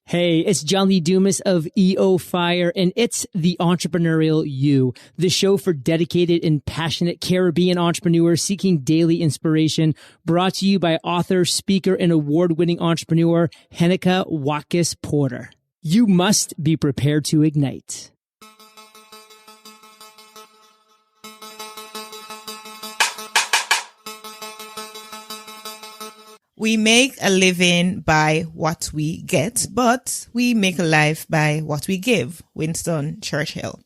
Hey, it's John Lee Dumas of EO Fire, and it's the Entrepreneurial You, the show for dedicated and passionate Caribbean entrepreneurs seeking daily inspiration, brought to you by author, speaker, and award-winning entrepreneur Heneka Watkis-Porter. You must be prepared to ignite. We make a living by what we get, but we make a life by what we give. Winston Churchill.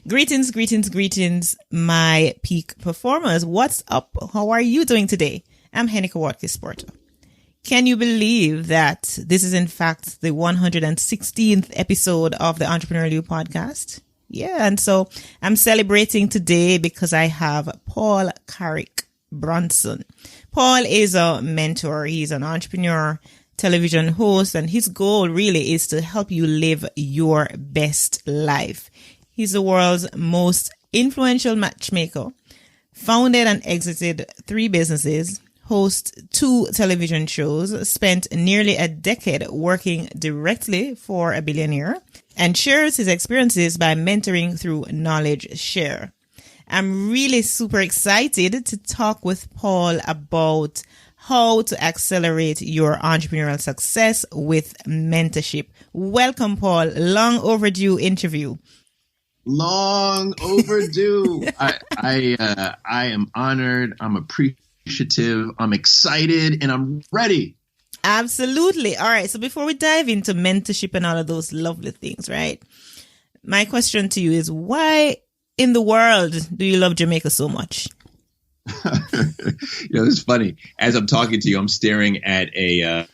Greetings, greetings, greetings, my peak performers. What's up? How are you doing today? I'm Heneka Watkis-Porter. Can you believe that this is in fact the 116th episode of the Entrepreneurial podcast? Yeah, and so I'm celebrating today because I have Paul Carrick Brunson. Paul is a mentor. He's an entrepreneur, television host, and his goal really is to help you live your best life. He's the world's most influential matchmaker, founded and exited 3 businesses, hosts 2 television shows, spent nearly a decade working directly for a billionaire, and shares his experiences by mentoring through Knowledge Share. I'm really super excited to talk with Paul about how to accelerate your entrepreneurial success with mentorship. Welcome, Paul. Long overdue interview. Long overdue. I am honored. I'm appreciative. I'm excited, and I'm ready. Absolutely. All right. So before we dive into mentorship and all of those lovely things, right? My question to you is, why in the world do you love Jamaica so much? It's funny. As I'm talking to you, I'm staring at a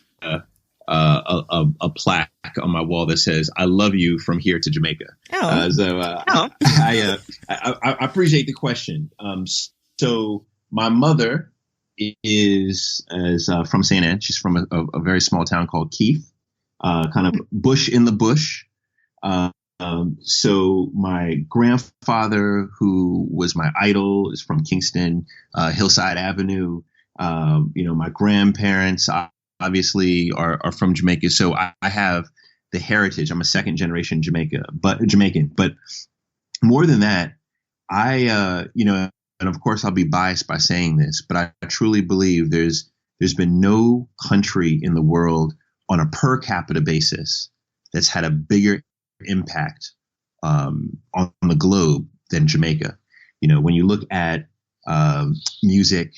plaque on my wall that says, "I love you from here to Jamaica." I appreciate the question. So my mother is from St. Anne. She's from a very small town called Keith, kind of bush in the bush. So my grandfather, who was my idol, is from Kingston, Hillside Avenue. My grandparents obviously are from Jamaica. So I have the heritage. I'm a second generation Jamaican, but more than that, and of course I'll be biased by saying this, but I truly believe there's been no country in the world on a per capita basis that's had a bigger impact on the globe than Jamaica. When you look at music,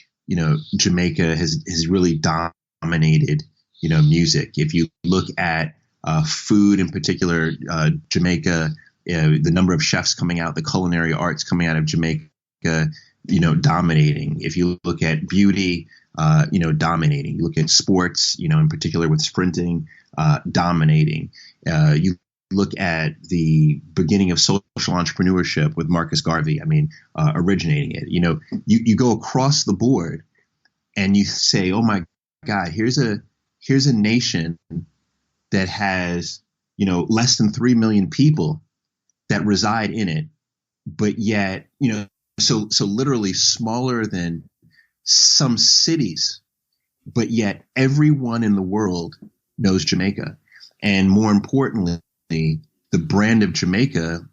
Jamaica has really dominated music. If you look at food in particular, Jamaica, the number of chefs coming out, the culinary arts coming out of Jamaica, dominating. If you look at beauty, dominating. You look at sports, in particular with sprinting, dominating. You look at the beginning of social entrepreneurship with Marcus Garvey, originating it. You go across the board and you say, oh my God, here's a nation that has, less than 3 million people that reside in it, but yet, so literally smaller than some cities, but yet everyone in the world knows Jamaica. And more importantly, the brand of Jamaica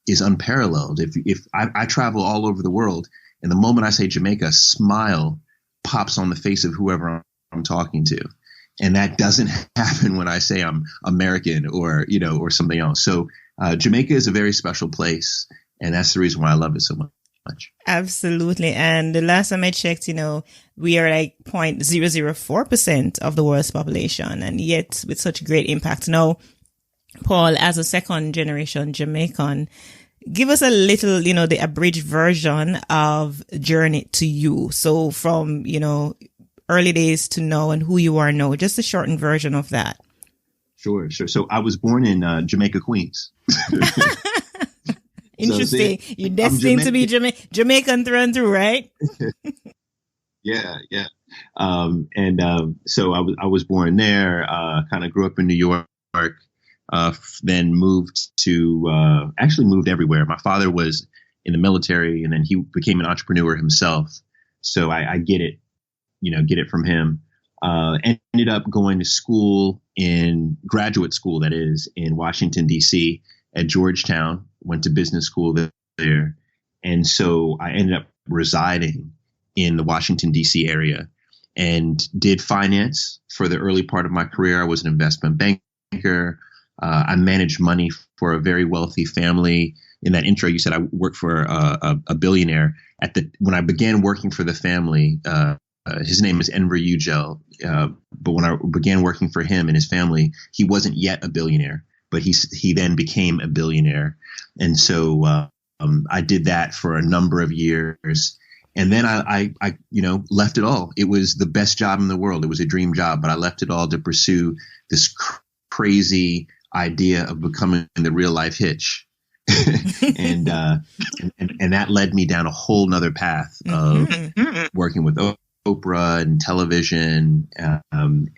is unparalleled. If I travel all over the world, and the moment I say Jamaica, a smile pops on the face of whoever I'm talking to. And that doesn't happen when I say I'm American or something else. So Jamaica is a very special place. And that's the reason why I love it so much. Absolutely. And the last time I checked, we are like 0.004% of the world's population, and yet with such great impact. Now, Paul, as a second generation Jamaican, give us a little, the abridged version of Journey to You. So from, early days to now and who you are now, just a shortened version of that. Sure. So I was born in Jamaica, Queens. Interesting. You're destined to be Jamaican through and through, right? Yeah. So I was born there, kind of grew up in New York, then moved everywhere. My father was in the military, and then he became an entrepreneur himself. So I get it from him. Ended up going to school graduate school, that is, in Washington, D.C. at Georgetown, went to business school there. And so I ended up residing in the Washington, D.C. area and did finance for the early part of my career. I was an investment banker. I managed money for a very wealthy family. In that intro, you said I worked for a billionaire. When I began working for the family, his name is Enver Yücel. But when I began working for him and his family, he wasn't yet a billionaire, but he then became a billionaire. And so I did that for a number of years. And then I left it all. It was the best job in the world. It was a dream job, but I left it all to pursue this crazy idea of becoming the real life Hitch. and that led me down a whole nother path of working with Oprah and television,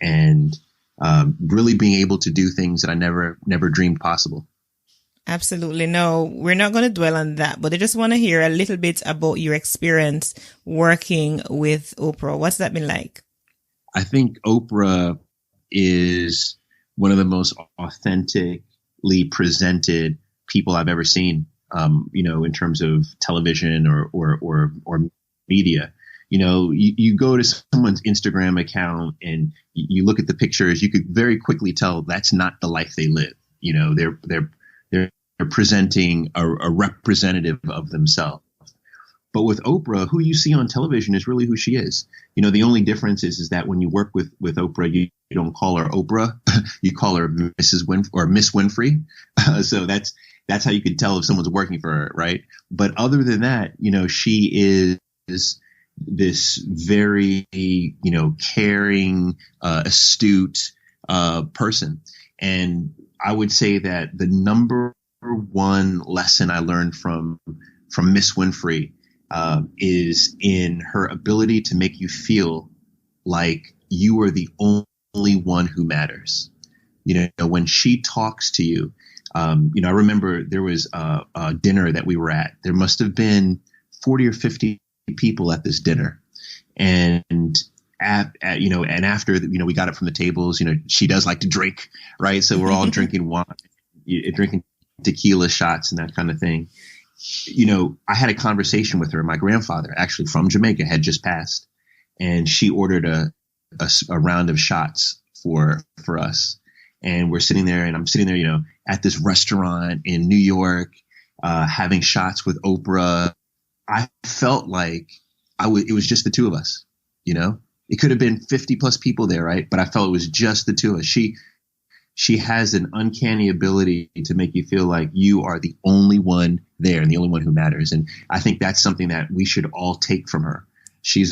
and really being able to do things that I never dreamed possible. Absolutely. No, we're not going to dwell on that, but I just want to hear a little bit about your experience working with Oprah. What's that been like? I think Oprah is one of the most authentically presented people I've ever seen, in terms of television or media. You go to someone's Instagram account and you look at the pictures, you could very quickly tell that's not the life they live. They're presenting a representative of themselves. But with Oprah, who you see on television is really who she is. The only difference is that when you work with Oprah, you don't call her Oprah, you call her Miss Winfrey. So that's how you could tell if someone's working for her, right? But other than that, she is this very, caring, astute person. And I would say that the number one lesson I learned from Miss Winfrey is in her ability to make you feel like you are the only one who matters. When she talks to you, I remember there was a dinner that we were at. There must have been 40 or 50 people at this dinner. And after, we got it from the tables, she does like to drink, right? So we're all drinking wine, drinking tequila shots and that kind of thing. I had a conversation with her. My grandfather, actually from Jamaica, had just passed, and she ordered a round of shots for us. And we're sitting there, and I'm sitting there, at this restaurant in New York, having shots with Oprah. I felt like it was just the two of us, It could have been 50 plus people there, right? But I felt it was just the two of us. She has an uncanny ability to make you feel like you are the only one there and the only one who matters. And I think that's something that we should all take from her. She's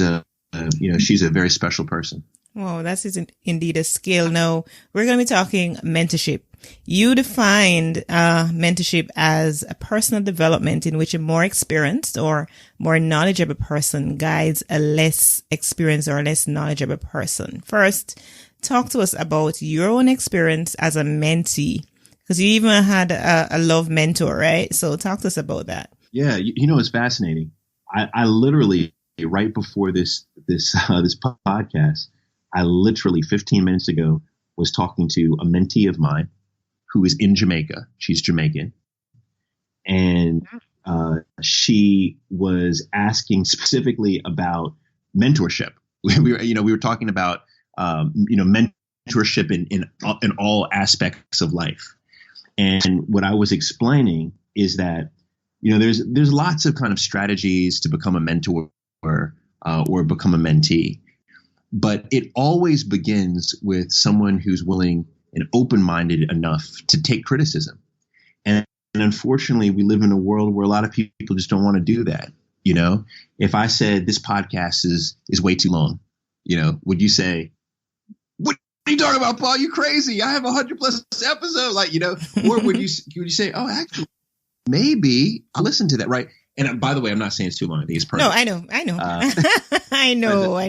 she's a very special person. Wow, that's indeed a skill. Now, we're going to be talking mentorship. You defined mentorship as a personal development in which a more experienced or more knowledgeable person guides a less experienced or less knowledgeable person. First, talk to us about your own experience as a mentee, because you even had a love mentor, right? So talk to us about that. Yeah, it's fascinating. I literally, right before this podcast, I literally 15 minutes ago was talking to a mentee of mine who is in Jamaica. She's Jamaican. And she was asking specifically about mentorship. We were talking about, mentorship in all aspects of life. And what I was explaining is that, there's lots of kind of strategies to become a mentor or become a mentee. But it always begins with someone who's willing and open-minded enough to take criticism. And unfortunately, we live in a world where a lot of people just don't want to do that. If I said this podcast is way too long, would you say, what are you talking about, Paul? You crazy. I have 100 plus episodes, or would you say, oh, actually, maybe I'll listen to that. Right. And by the way, I'm not saying it's too long. I think it's perfect. No, I know. I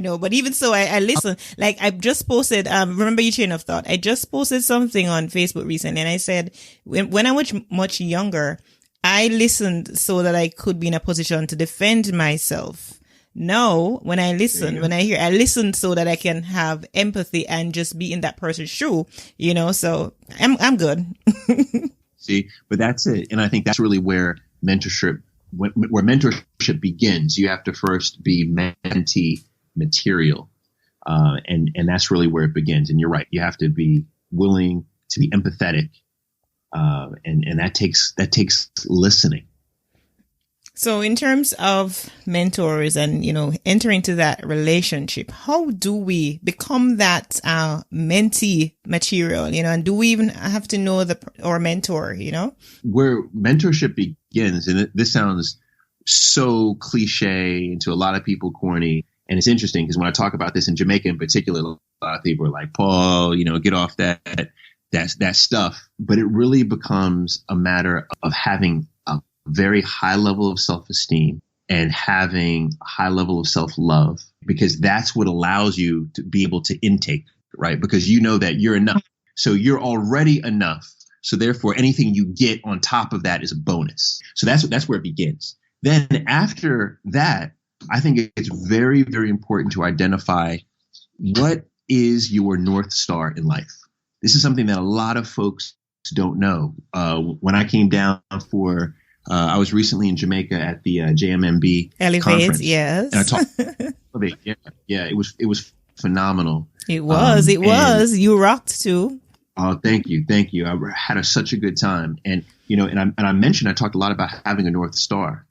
know. But even so, I listen. Like I just posted, remember your chain of thought. I just posted something on Facebook recently, and I said, when I was much younger, I listened so that I could be in a position to defend myself. Now, when I listen, when I hear, I listen so that I can have empathy and just be in that person's shoe, so I'm good. See, but that's it. And I think that's really where mentorship begins. You have to first be mentee material. And that's really where it begins. And you're right. You have to be willing to be empathetic. And that takes listening. So in terms of mentors and, entering into that relationship, how do we become that mentee material, and do we even have to know our mentor, Where mentorship begins, and this sounds so cliche and to a lot of people corny, and it's interesting because when I talk about this in Jamaica in particular, a lot of people are like, Paul, get off that stuff. But it really becomes a matter of having a very high level of self-esteem and having a high level of self-love, because that's what allows you to be able to intake, right? Because you know that you're enough. So you're already enough. So therefore, anything you get on top of that is a bonus. So that's where it begins. Then after that, I think it's very, very important to identify what is your North Star in life. This is something that a lot of folks don't know. When I came down for, I was recently in Jamaica at the JMMB conference. Yes. And I talked. Yeah, it was phenomenal. It was. You rocked too. Oh, thank you. I had such a good time. And, I mentioned, I talked a lot about having a North Star.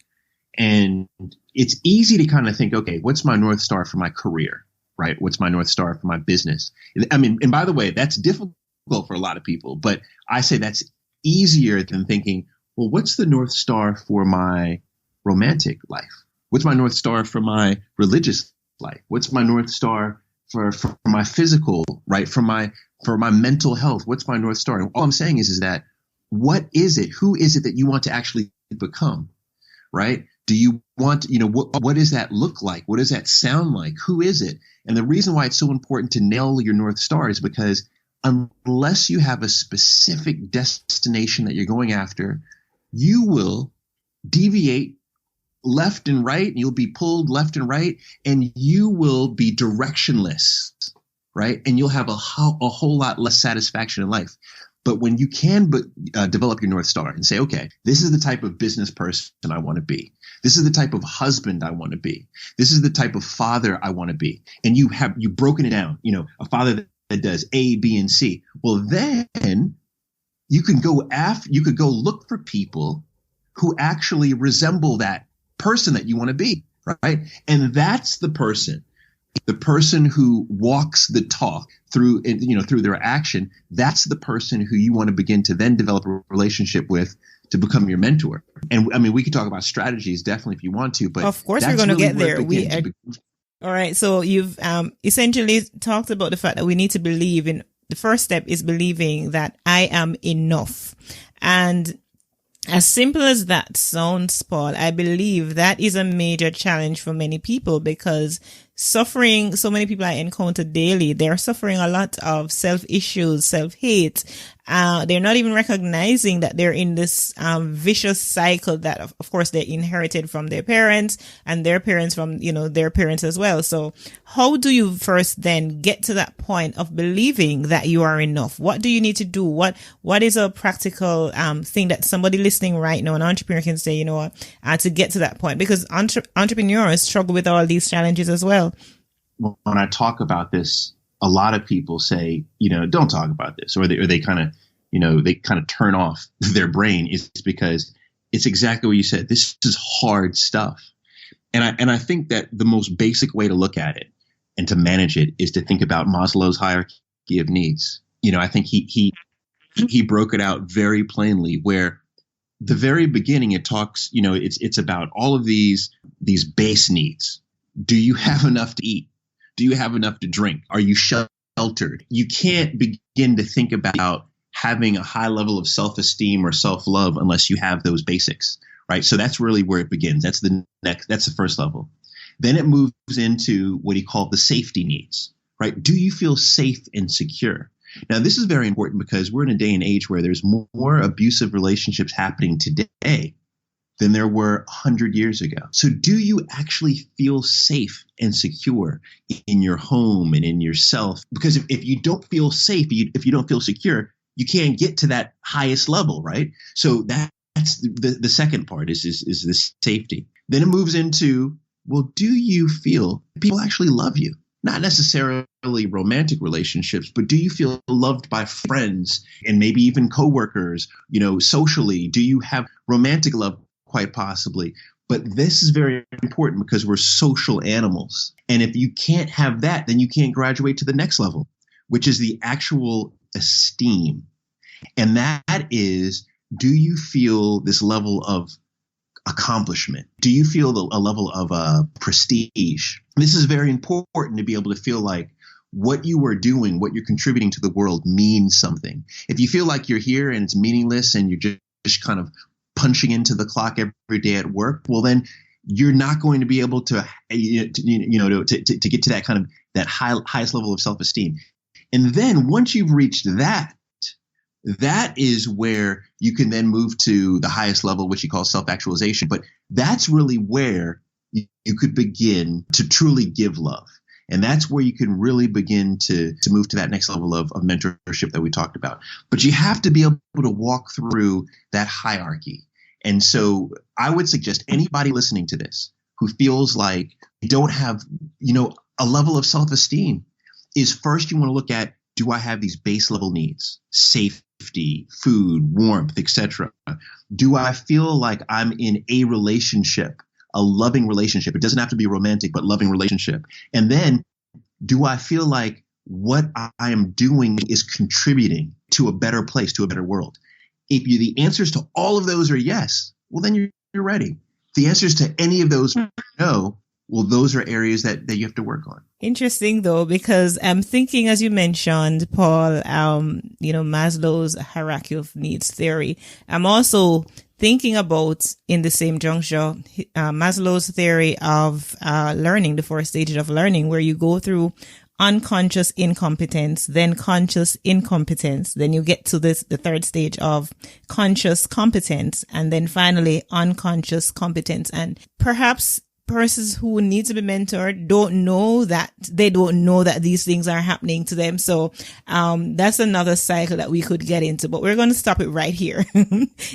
And it's easy to kind of think, okay, what's my North Star for my career, right? What's my North Star for my business? I mean, and by the way, that's difficult for a lot of people, but I say that's easier than thinking, well, what's the North Star for my romantic life? What's my North Star for my religious life? What's my North Star for my physical, right? For my mental health? What's my North Star? And all I'm saying is that what is it? Who is it that you want to actually become, right? Do you want, what does that look like? What does that sound like? Who is it? And the reason why it's so important to nail your North Star is because unless you have a specific destination that you're going after, you will deviate left and right, and you'll be pulled left and right, and you will be directionless, right? And you'll have a whole lot less satisfaction in life. But when you can develop your North Star and say, okay, this is the type of business person I want to be. This is the type of husband I want to be. This is the type of father I want to be. And you've broken it down, a father that does A, B, and C. Well, then you could go look for people who actually resemble that person that you want to be, right? And that's the person who walks the talk through their action. That's the person who you want to begin to then develop a relationship with to become your mentor. And I mean, we could talk about strategies definitely if you want to, but of course we're going to get there. All right. So you've essentially talked about the fact that we need to believe in. The first step is believing that I am enough. And as simple as that sounds, Paul, I believe that is a major challenge for many people, because suffering, so many people I encounter daily, they're suffering a lot of self-issues, self-hate. They're not even recognizing that they're in this vicious cycle that, of course, they inherited from their parents and their parents from, their parents as well. So how do you first then get to that point of believing that you are enough? What do you need to do? What is a practical thing that somebody listening right now, an entrepreneur, can say, to get to that point? Because entrepreneurs struggle with all these challenges as well. When I talk about this, a lot of people say, don't talk about this, or they kind of turn off their brain. Is because it's exactly what you said. This is hard stuff. And I think that the most basic way to look at it and to manage it is to think about Maslow's hierarchy of needs. I think he broke it out very plainly, where the very beginning it talks, it's about all of these base needs. Do you have enough to eat? Do you have enough to drink? Are you sheltered? You can't begin to think about having a high level of self-esteem or self-love unless you have those basics, right? So that's really where it begins. That's the first level. Then it moves into what he called the safety needs, right? Do you feel safe and secure? Now, this is very important because we're in a day and age where there's more abusive relationships happening today than there were 100 years ago. So do you actually feel safe and secure in your home and in yourself? Because if you don't feel safe, if you don't feel secure, you can't get to that highest level, right? So that's the second part is the safety. Then it moves into, well, do you feel people actually love you? Not necessarily romantic relationships, but do you feel loved by friends and maybe even coworkers, socially? Do you have romantic love? Quite possibly. But this is very important because we're social animals. And if you can't have that, then you can't graduate to the next level, which is the actual esteem. And that is, do you feel this level of accomplishment? Do you feel a level of prestige? This is very important to be able to feel like what you are doing, what you're contributing to the world means something. If you feel like you're here and it's meaningless and you're just kind of punching into the clock every day at work, well, then you're not going to be able to get to that kind of that highest level of self-esteem. And then once you've reached that is where you can then move to the highest level, which you call self-actualization. But that's really where you could begin to truly give love. And that's where you can really begin to move to that next level of mentorship that we talked about. But you have to be able to walk through that hierarchy. And so I would suggest anybody listening to this who feels like you don't have, a level of self-esteem is first you want to look at, do I have these base level needs? Safety, food, warmth, etc. Do I feel like I'm in a relationship? A loving relationship. It doesn't have to be romantic, but loving relationship. And then do I feel like what I am doing is contributing to a better place, to a better world? If the answers to all of those are yes, well, then you're ready. If the answers to any of those are no, well, those are areas that you have to work on. Interesting, though, because I'm thinking, as you mentioned, Paul, Maslow's hierarchy of needs theory. I'm also thinking about, in the same juncture, Maslow's theory of learning, the 4 stages of learning, where you go through unconscious incompetence, then conscious incompetence, then you get to the third stage of conscious competence, and then finally unconscious competence. And perhaps persons who need to be mentored don't know that these things are happening to them. So that's another cycle that we could get into, but we're going to stop it right here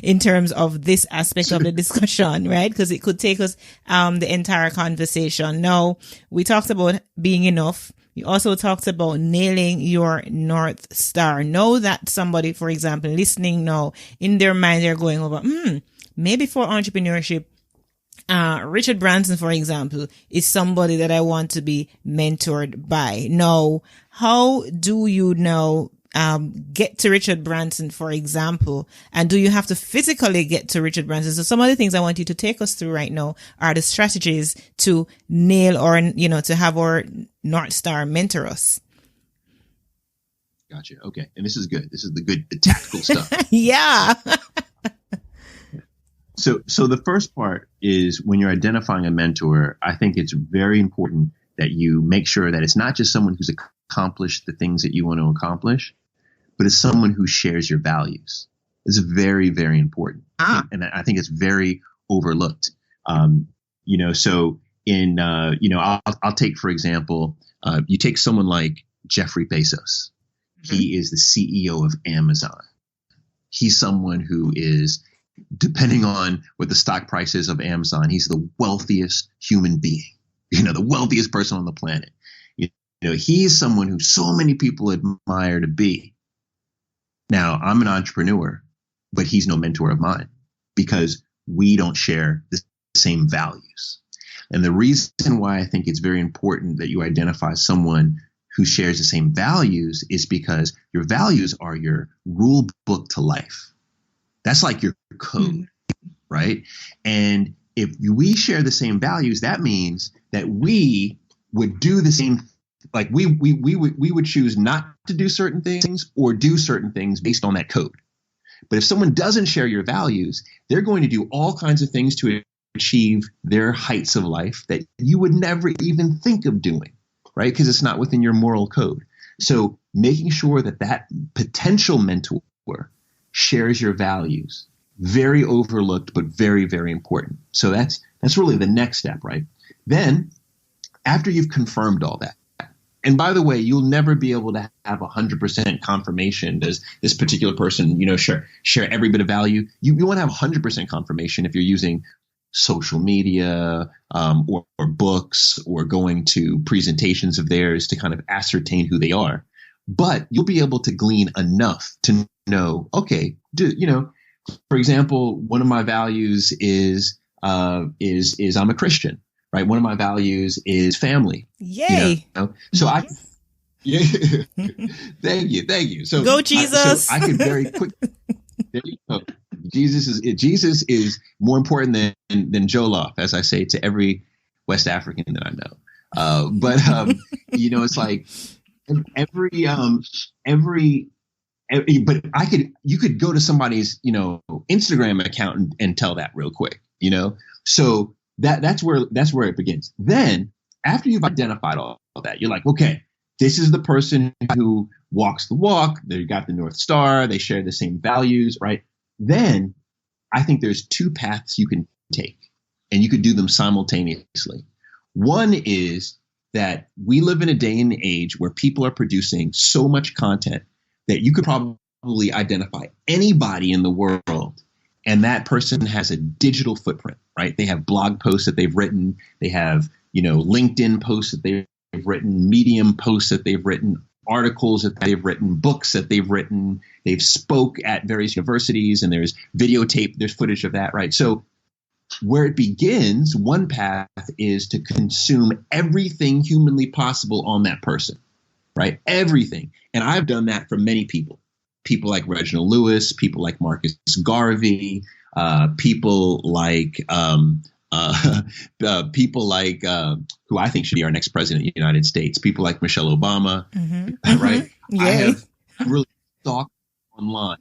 in terms of this aspect of the discussion, right? Because it could take us the entire conversation. Now, we talked about being enough. You also talked about nailing your North Star. Know that somebody, for example, listening now, in their mind, they're going over, maybe for entrepreneurship, Richard Branson, for example, is somebody that I want to be mentored by. Now, how do you now get to Richard Branson, for example, and do you have to physically get to Richard Branson? So some of the things I want you to take us through right now are the strategies to nail or, to have our North Star mentor us. Gotcha. Okay. And this is good. This is the tactical stuff. Yeah. So the first part is when you're identifying a mentor, I think it's very important that you make sure that it's not just someone who's accomplished the things that you want to accomplish, but it's someone who shares your values. It's very, very important. And I think it's very overlooked. So I'll take, for example, you take someone like Jeffrey Bezos. Mm-hmm. He is the CEO of Amazon. He's someone who is, depending on what the stock price is of Amazon, he's the wealthiest human being, the wealthiest person on the planet. He's someone who so many people admire to be. Now, I'm an entrepreneur, but he's no mentor of mine because we don't share the same values. And the reason why I think it's very important that you identify someone who shares the same values is because your values are your rule book to life. That's like your code, right? And if we share the same values, that means that we would do the same. Like we would choose not to do certain things or do certain things based on that code. But if someone doesn't share your values, they're going to do all kinds of things to achieve their heights of life that you would never even think of doing, right? Because it's not within your moral code. So making sure that potential mentor shares your values Very overlooked, but very, very important. So that's really the next step, right? Then after you've confirmed all that, and by the way, you'll never be able to have 100% confirmation. Does this particular person, share every bit of value? You want to have 100% confirmation if you're using social media or books or going to presentations of theirs to kind of ascertain who they are. But you'll be able to glean enough to know, okay, for example, one of my values is I'm a Christian. Right. One of my values is family. Yay. So yeah. Thank you. So go Jesus. So I could very quick. There you go. Jesus is more important than Jollof, as I say to every West African that I know. But it's like but you could go to somebody's, Instagram account and tell that real quick, so that's where it begins. Then after you've identified all that, you're like, okay, this is the person who walks the walk. They got the North Star. They share the same values, right? Then I think there's two paths you can take, and you could do them simultaneously. One is that we live in a day and age where people are producing so much content that you could probably identify anybody in the world, and that person has a digital footprint, right? They have blog posts that they've written. They have, LinkedIn posts that they've written, Medium posts that they've written, articles that they've written, books that they've written. They've spoke at various universities, and there's videotape, there's footage of that, right? So where it begins, one path is to consume everything humanly possible on that person, right? Everything. And I've done that for many people. People like Reginald Lewis, people like Marcus Garvey, people like who I think should be our next president of the United States, people like Michelle Obama, right? Yay. I have really stalked online,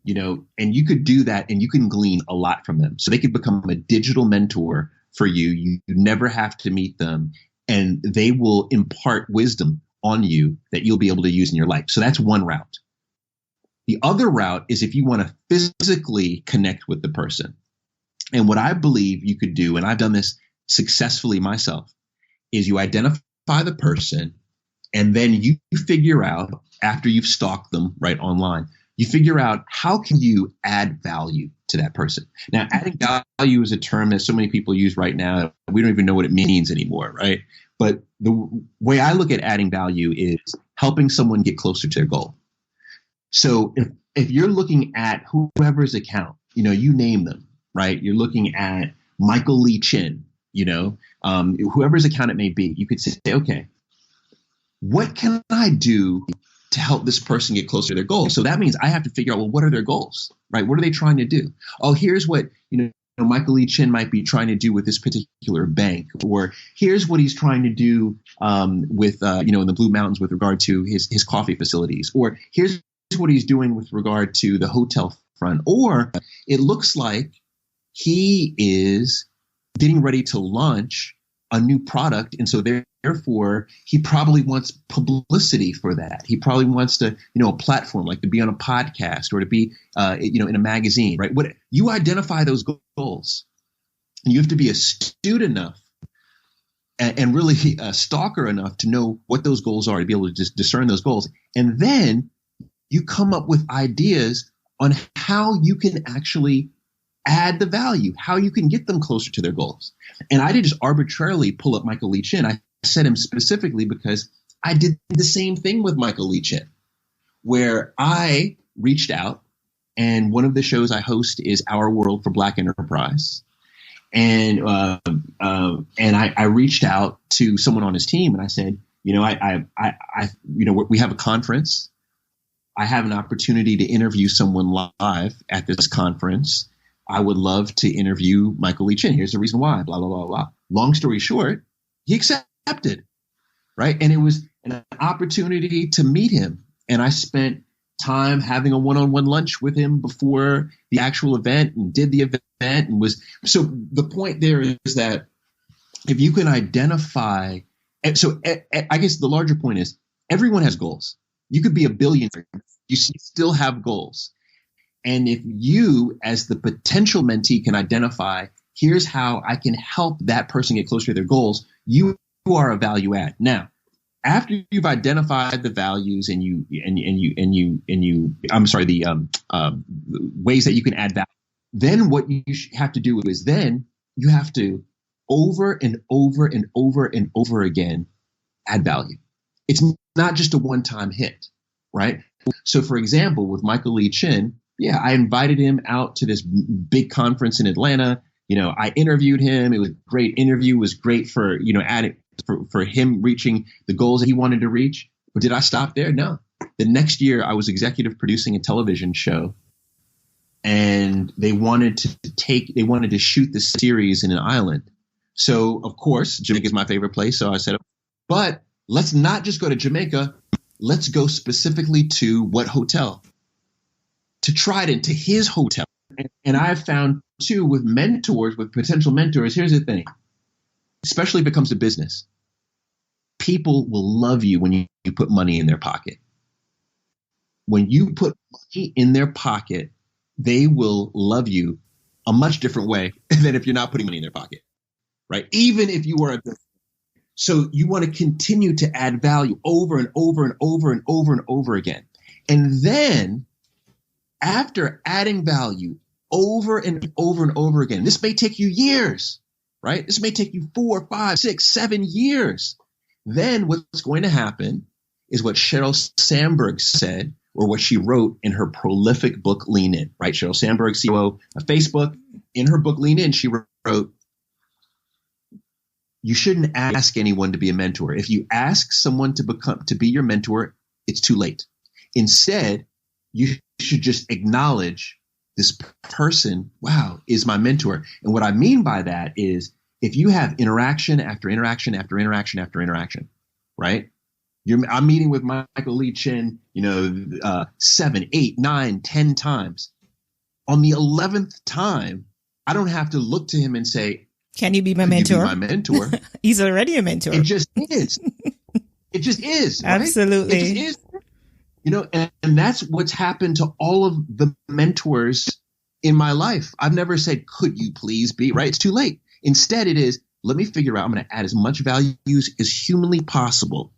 and you could do that and you can glean a lot from them. So they could become a digital mentor for you. You never have to meet them, and they will impart wisdom on you that you'll be able to use in your life. So that's one route. The other route is if you want to physically connect with the person. And what I believe you could do, and I've done this successfully myself, is you identify the person, and then you figure out, after you've stalked them right online, you figure out how can you add value to that person. Now, adding value is a term that so many people use right now. We don't even know what it means anymore, right? But the way I look at adding value is helping someone get closer to their goal. So if you're looking at whoever's account, you name them, right? You're looking at Michael Lee Chin, whoever's account it may be, you could say, okay, what can I do to help this person get closer to their goals? So that means I have to figure out, well, what are their goals, right? What are they trying to do? Oh, here's what, Michael Lee Chin might be trying to do with this particular bank, or here's what he's trying to do with, in the Blue Mountains with regard to his coffee facilities, or here's what he's doing with regard to the hotel front, or it looks like he is getting ready to launch a new product. And so therefore he probably wants publicity for that. He probably wants to, a platform, like to be on a podcast or to be, in a magazine, right? What you identify those goals, and you have to be astute enough and really a stalker enough to know what those goals are, to be able to just discern those goals. And then you come up with ideas on how you can actually add the value, how you can get them closer to their goals. And I didn't just arbitrarily pull up Michael Lee Chin. I said him specifically because I did the same thing with Michael Lee Chin, where I reached out, and one of the shows I host is Our World for Black Enterprise. And I reached out to someone on his team, and I said, we have a conference. I have an opportunity to interview someone live at this conference. I would love to interview Michael Lee Chin. Here's the reason why, blah, blah, blah, blah. Long story short, he accepted, right? And it was an opportunity to meet him. And I spent time having a one-on-one lunch with him before the actual event, and did the event, and so the point there is that if you can identify, so I guess the larger point is everyone has goals. You could be a billionaire. You still have goals. And if you, as the potential mentee, can identify, here's how I can help that person get closer to their goals, you are a value add. Now, after you've identified the values and the ways that you can add value, then what you have to do is then you have to over and over and over and over again add value. It's not just a one-time hit, right? So, for example, with Michael Lee Chin, I invited him out to this big conference in Atlanta. I interviewed him. It was a great interview. It was great for, for him reaching the goals that he wanted to reach. But did I stop there? No. The next year, I was executive producing a television show, and they wanted to shoot the series in an island. So, of course, Jamaica is my favorite place. So I said, but let's not just go to Jamaica. Let's go specifically to what hotel? To Trident, to his hotel. And I've found, too, with potential mentors, here's the thing, especially if it comes to business, people will love you when you put money in their pocket. When you put money in their pocket, they will love you a much different way than if you're not putting money in their pocket, right? Even if you are a business. So you want to continue to add value over and over and over and over and over again. And then after adding value over and over and over again, this may take you years, right? This may take you 4, 5, 6, 7 years. Then what's going to happen is what Sheryl Sandberg said, or what she wrote in her prolific book, Lean In, right? Sheryl Sandberg, COO of Facebook, in her book, Lean In, she wrote, you shouldn't ask anyone to be a mentor. If you ask someone to be your mentor, it's too late. Instead, you should just acknowledge this person, wow, is my mentor. And what I mean by that is if you have interaction after interaction after interaction after interaction, right? I'm meeting with Michael Lee Chin, 7, 8, 9, 10 times. On the 11th time, I don't have to look to him and say, can you be my mentor? You be my mentor? He's already a mentor. It just is. It just is. Right? Absolutely. It just is. And that's what's happened to all of the mentors in my life. I've never said, could you please be, right? It's too late. Instead, it is, let me figure out, I'm going to add as much value as humanly possible.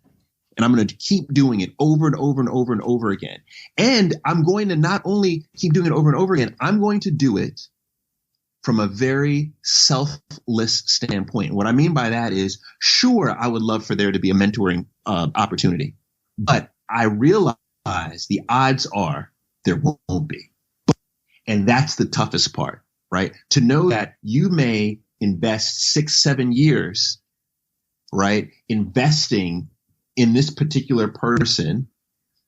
And I'm going to keep doing it over and over and over and over again. And I'm going to not only keep doing it over and over again, I'm going to do it from a very selfless standpoint. And what I mean by that is, sure, I would love for there to be a mentoring opportunity, but I realize the odds are there won't be. And that's the toughest part, right? To know that you may invest 6, 7 years, right, investing in this particular person,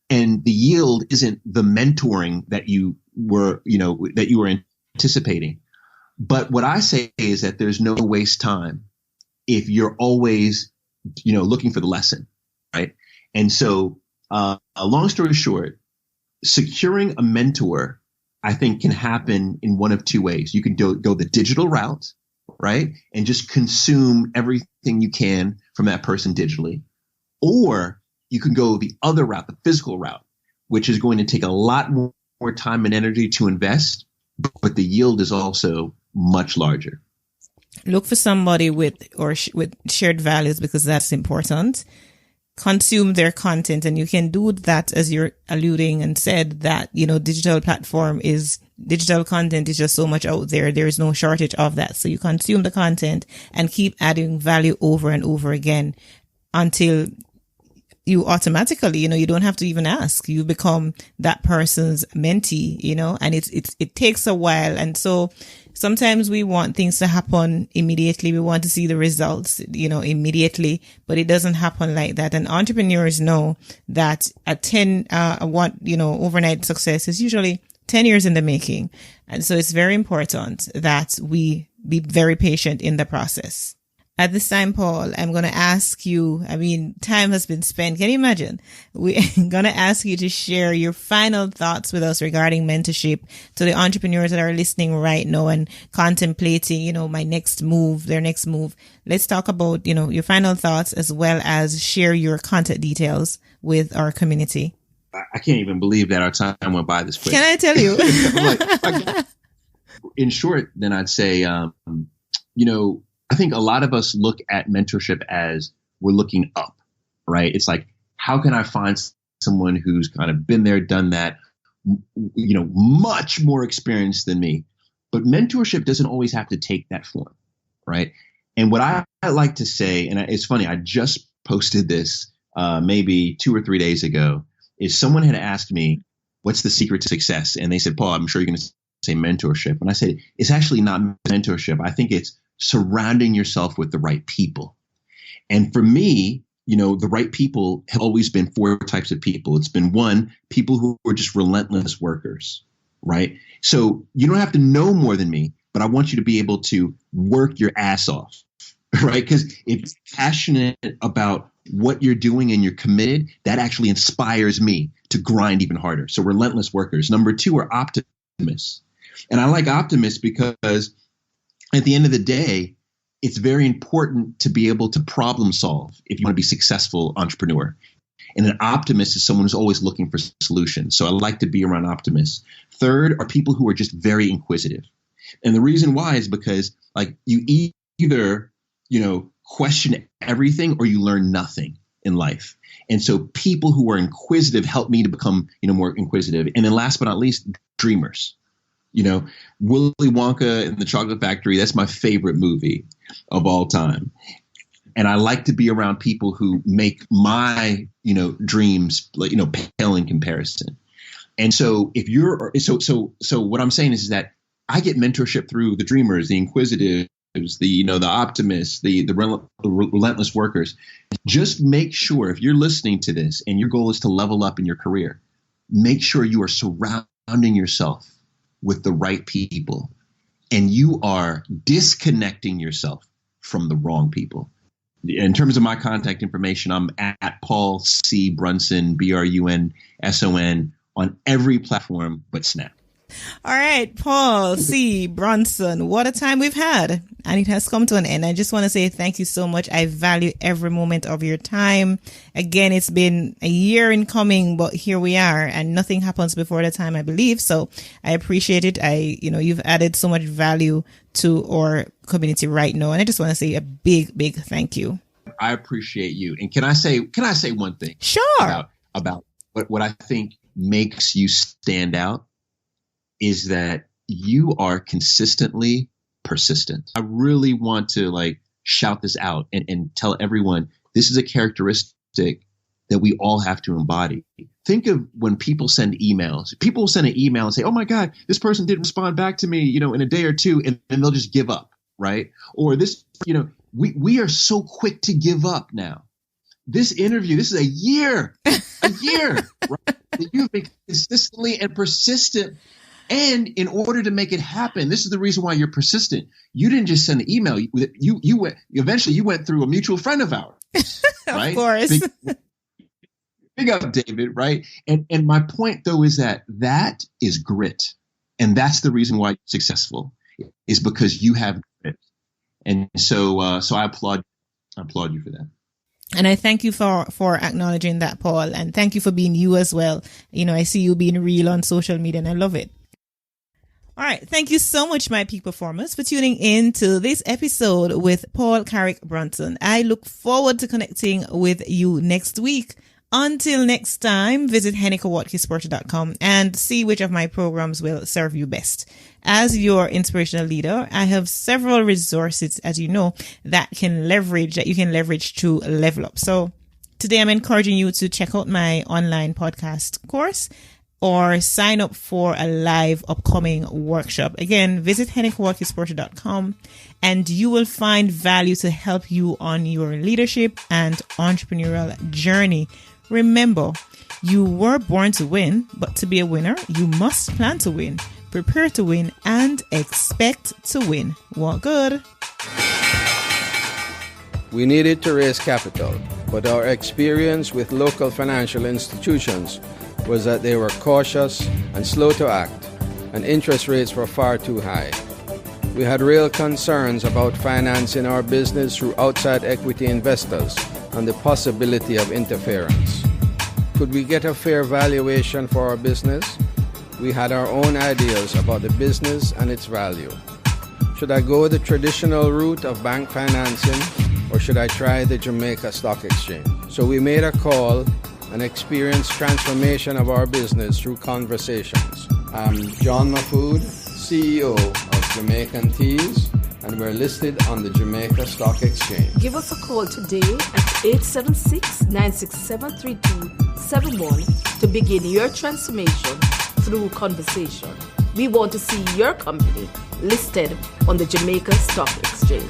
and the yield isn't the mentoring that you were anticipating. But what I say is that there's no waste time if you're always, looking for the lesson, right? And so, a long story short, securing a mentor, I think, can happen in one of two ways. You can go the digital route, right? And just consume everything you can from that person digitally. Or you can go the other route, the physical route, which is going to take a lot more time and energy to invest, but the yield is also much larger. Look for somebody with shared values, because that's important. Consume their content, and you can do that, as you're alluding and said, that, digital content is just so much out there. There is no shortage of that. So you consume the content and keep adding value over and over again until you automatically, you don't have to even ask. You become that person's mentee, and it takes a while. And so sometimes we want things to happen immediately. We want to see the results, immediately, but it doesn't happen like that. And entrepreneurs know that overnight success is usually 10 years in the making. And so it's very important that we be very patient in the process. At this time, Paul, I'm going to ask you, time has been spent. Can you imagine? We're going to ask you to share your final thoughts with us regarding mentorship to the entrepreneurs that are listening right now and contemplating, their next move. Let's talk about, your final thoughts, as well as share your contact details with our community. I can't even believe that our time went by this quick. Can I tell you? In short, then I'd say, I think a lot of us look at mentorship as we're looking up, right? It's like, how can I find someone who's kind of been there, done that, much more experienced than me? But mentorship doesn't always have to take that form, right? And what I like to say, and it's funny, I just posted this maybe 2 or 3 days ago, is someone had asked me, what's the secret to success? And they said, Paul, I'm sure you're going to say mentorship. And I said, it's actually not mentorship. I think it's surrounding yourself with the right people. And for me, the right people have always been 4 types of people. It's been 1, people who are just relentless workers, right? So you don't have to know more than me, but I want you to be able to work your ass off, right? Because if you're passionate about what you're doing and you're committed, that actually inspires me to grind even harder. So relentless workers. Number 2 are optimists. And I like optimists because at the end of the day, it's very important to be able to problem solve if you want to be a successful entrepreneur. And an optimist is someone who's always looking for solutions. So I like to be around optimists. 3rd are people who are just very inquisitive. And the reason why is because you either, question everything or you learn nothing in life. And so people who are inquisitive help me to become, more inquisitive. And then last but not least, dreamers. Willy Wonka and the Chocolate Factory, that's my favorite movie of all time. And I like to be around people who make my, dreams, pale in comparison. And so if you're, so what I'm saying is that I get mentorship through the dreamers, the inquisitives, the optimists, the relentless workers. Just make sure if you're listening to this and your goal is to level up in your career, make sure you are surrounding yourself with the right people and you are disconnecting yourself from the wrong people. In terms of my contact information, I'm at Paul C. Brunson, Brunson, on every platform but Snap. All right, Paul C. Brunson, what a time we've had. And it has come to an end. I just want to say thank you so much. I value every moment of your time. Again, it's been a year in coming, but here we are and nothing happens before the time, I believe. So I appreciate it. You've added so much value to our community right now. And I just want to say a big, big thank you. I appreciate you. And can I say one thing? Sure. About what I think makes you stand out is that you are consistently persistent. I really want to shout this out and tell everyone this is a characteristic that we all have to embody. Think of when people send emails. People send an email and say, oh my God, this person didn't respond back to me, in a day or two, and they'll just give up, right? Or this, we are so quick to give up now. This interview, this is a year, right? You've been consistently and persistent. And in order to make it happen, this is the reason why you're persistent. You didn't just send an email. You went through a mutual friend of ours, right? Of course. Big up, David, right? And my point though is that is grit, and that's the reason why you're successful is because you have grit. And so I applaud you for that. And I thank you for acknowledging that, Paul, and thank you for being you as well. I see you being real on social media, and I love it. All right. Thank you so much, my peak performers, for tuning in to this episode with Paul Carrick Brunson. I look forward to connecting with you next week. Until next time, visit HenekaWatkis-Porter.com and see which of my programs will serve you best. As your inspirational leader, I have several resources, as you know, that you can leverage to level up. So today I'm encouraging you to check out my online podcast course or sign up for a live upcoming workshop. Again, visit HenekaWatkis-Porter.com and you will find value to help you on your leadership and entrepreneurial journey. Remember, you were born to win, but to be a winner, you must plan to win, prepare to win, and expect to win. What good? We needed to raise capital, but our experience with local financial institutions was that they were cautious and slow to act, and interest rates were far too high. We had real concerns about financing our business through outside equity investors and the possibility of interference. Could we get a fair valuation for our business? We had our own ideas about the business and its value. Should I go the traditional route of bank financing, or should I try the Jamaica Stock Exchange? So we made a call and experienced transformation of our business through conversations. I'm John Mafood, CEO of Jamaican Teas, and we're listed on the Jamaica Stock Exchange. Give us a call today at 876-967-3271 to begin your transformation through conversation. We want to see your company listed on the Jamaica Stock Exchange.